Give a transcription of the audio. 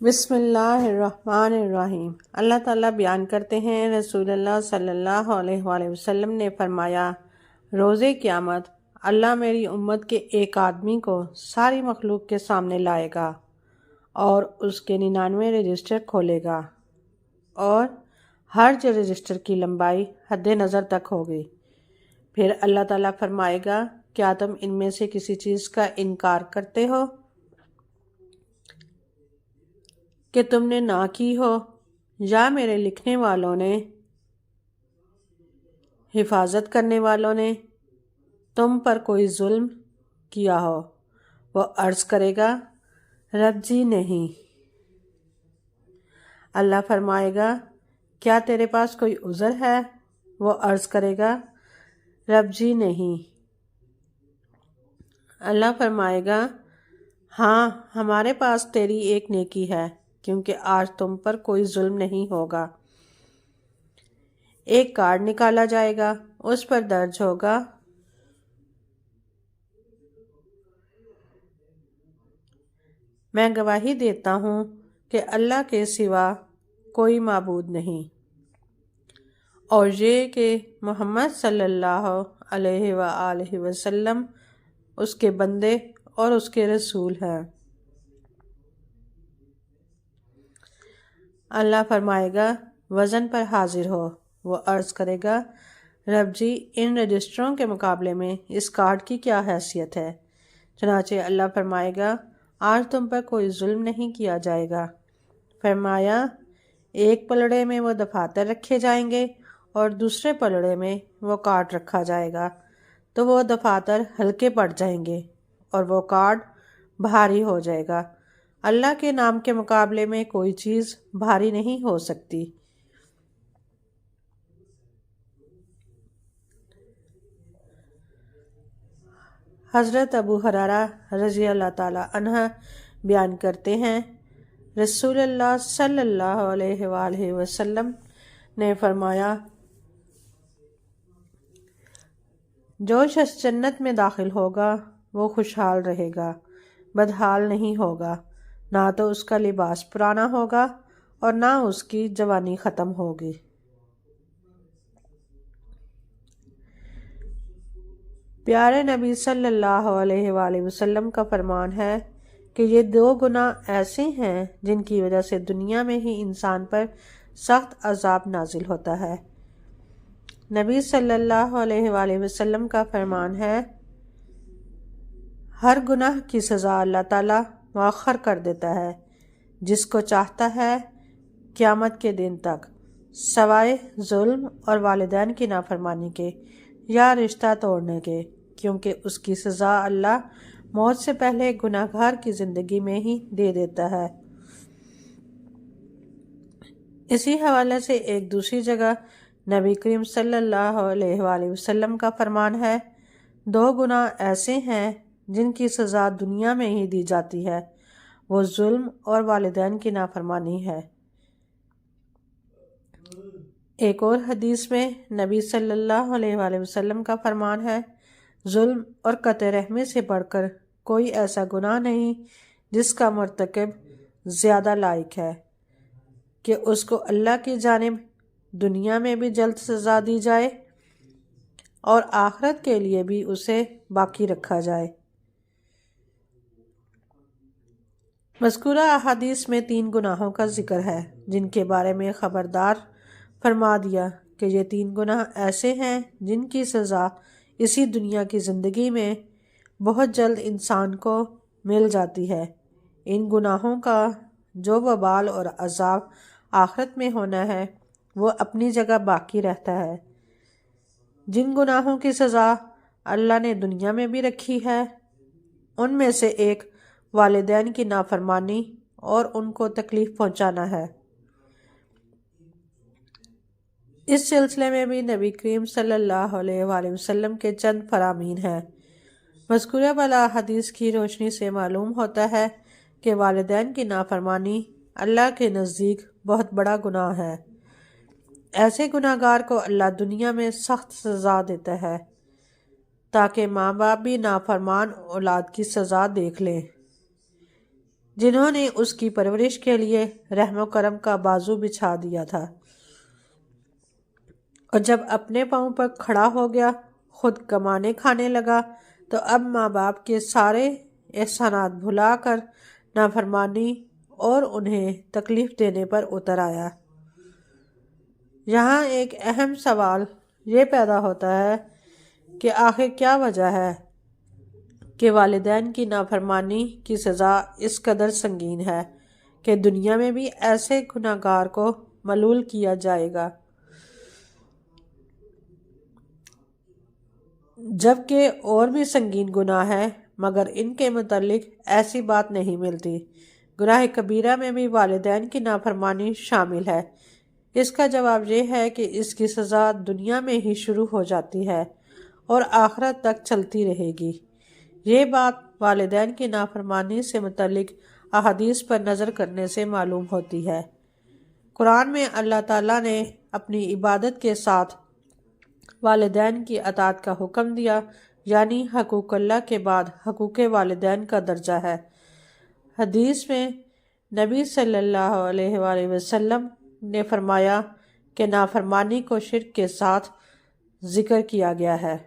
بسم اللہ الرحمن الرحیم۔ اللہ تعالیٰ بیان کرتے ہیں، رسول اللہ صلی اللہ علیہ وآلہ وسلم نے فرمایا، روز قیامت اللہ میری امت کے ایک آدمی کو ساری مخلوق کے سامنے لائے گا اور اس کے 99 رجسٹر کھولے گا، اور ہر رجسٹر کی لمبائی حد نظر تک ہوگی۔ پھر اللہ تعالیٰ فرمائے گا، کیا تم ان میں سے کسی چیز کا انکار کرتے ہو کہ تم نے نہ کی ہو، یا میرے لکھنے والوں نے، حفاظت کرنے والوں نے تم پر کوئی ظلم کیا ہو؟ وہ عرض کرے گا، رب جی نہیں۔ اللہ فرمائے گا، کیا تیرے پاس کوئی عذر ہے؟ وہ عرض کرے گا، رب جی نہیں۔ اللہ فرمائے گا، ہاں ہمارے پاس تیری ایک نیکی ہے، کیونکہ آج تم پر کوئی ظلم نہیں ہوگا۔ ایک کارڈ نکالا جائے گا، اس پر درج ہوگا، میں گواہی دیتا ہوں کہ اللہ کے سوا کوئی معبود نہیں، اور یہ کہ محمد صلی اللہ علیہ وآلہ وسلم اس کے بندے اور اس کے رسول ہیں۔ اللہ فرمائے گا، وزن پر حاضر ہو۔ وہ عرض کرے گا، رب جی ان رجسٹروں کے مقابلے میں اس کارڈ کی کیا حیثیت ہے؟ چنانچہ اللہ فرمائے گا، آج تم پر کوئی ظلم نہیں کیا جائے گا۔ فرمایا، ایک پلڑے میں وہ دفاتر رکھے جائیں گے اور دوسرے پلڑے میں وہ کارڈ رکھا جائے گا، تو وہ دفاتر ہلکے پڑ جائیں گے اور وہ کارڈ بھاری ہو جائے گا۔ اللہ کے نام کے مقابلے میں کوئی چیز بھاری نہیں ہو سکتی۔ حضرت ابو ہریرہ رضی اللہ تعالی عنہ بیان کرتے ہیں، رسول اللہ صلی اللہ علیہ وآلہ وسلم نے فرمایا، جو شخص جنت میں داخل ہوگا وہ خوشحال رہے گا، بدحال نہیں ہوگا، نہ تو اس کا لباس پرانا ہوگا اور نہ اس کی جوانی ختم ہوگی۔ پیارے نبی صلی اللہ علیہ وآلہ وسلم کا فرمان ہے کہ یہ دو گناہ ایسے ہیں جن کی وجہ سے دنیا میں ہی انسان پر سخت عذاب نازل ہوتا ہے۔ نبی صلی اللہ علیہ وآلہ وسلم کا فرمان ہے، ہر گناہ کی سزا اللہ تعالیٰ مؤخر کر دیتا ہے، جس کو چاہتا ہے، قیامت کے دن تک، سوائے ظلم اور والدین کی نافرمانی کے یا رشتہ توڑنے کے، کیونکہ اس کی سزا اللہ موت سے پہلے گناہ گار کی زندگی میں ہی دے دیتا ہے۔ اسی حوالے سے ایک دوسری جگہ نبی کریم صلی اللہ علیہ وآلہ وسلم کا فرمان ہے، دو گناہ ایسے ہیں جن کی سزا دنیا میں ہی دی جاتی ہے، وہ ظلم اور والدین کی نافرمانی ہے۔ ایک اور حدیث میں نبی صلی اللہ علیہ وآلہ وسلم کا فرمان ہے، ظلم اور قطع رحمی سے بڑھ کر کوئی ایسا گناہ نہیں جس کا مرتکب زیادہ لائق ہے کہ اس کو اللہ کی جانب دنیا میں بھی جلد سزا دی جائے اور آخرت کے لیے بھی اسے باقی رکھا جائے۔ مذکورہ احادیث میں 3 گناہوں کا ذکر ہے جن کے بارے میں خبردار فرما دیا کہ یہ 3 گناہ ایسے ہیں جن کی سزا اسی دنیا کی زندگی میں بہت جلد انسان کو مل جاتی ہے۔ ان گناہوں کا جو وبال اور عذاب آخرت میں ہونا ہے وہ اپنی جگہ باقی رہتا ہے۔ جن گناہوں کی سزا اللہ نے دنیا میں بھی رکھی ہے، ان میں سے ایک والدین کی نافرمانی اور ان کو تکلیف پہنچانا ہے۔ اس سلسلے میں بھی نبی کریم صلی اللہ علیہ وآلہ وسلم کے چند فرامین ہیں۔ مذکورہ بالا حدیث کی روشنی سے معلوم ہوتا ہے کہ والدین کی نافرمانی اللہ کے نزدیک بہت بڑا گناہ ہے۔ ایسے گناہ گار کو اللہ دنیا میں سخت سزا دیتا ہے تاکہ ماں باپ بھی نافرمان اولاد کی سزا دیکھ لیں۔ جنہوں نے اس کی پرورش کے لیے رحم و کرم کا بازو بچھا دیا تھا، اور جب اپنے پاؤں پر کھڑا ہو گیا، خود کمانے کھانے لگا، تو اب ماں باپ کے سارے احسانات بھلا کر نافرمانی اور انہیں تکلیف دینے پر اتر آیا۔ یہاں ایک اہم سوال یہ پیدا ہوتا ہے کہ آخر کیا وجہ ہے کہ والدین کی نافرمانی کی سزا اس قدر سنگین ہے کہ دنیا میں بھی ایسے گناہ گار کو ملول کیا جائے گا، جبکہ اور بھی سنگین گناہ ہے مگر ان کے متعلق ایسی بات نہیں ملتی۔ گناہ کبیرہ میں بھی والدین کی نافرمانی شامل ہے۔ اس کا جواب یہ ہے کہ اس کی سزا دنیا میں ہی شروع ہو جاتی ہے اور آخرت تک چلتی رہے گی۔ یہ بات والدین کی نافرمانی سے متعلق احادیث پر نظر کرنے سے معلوم ہوتی ہے۔ قرآن میں اللہ تعالیٰ نے اپنی عبادت کے ساتھ والدین کی اطاعت کا حکم دیا، یعنی حقوق اللہ کے بعد حقوق والدین کا درجہ ہے۔ حدیث میں نبی صلی اللہ علیہ وآلہ وسلم نے فرمایا کہ نافرمانی کو شرک کے ساتھ ذکر کیا گیا ہے۔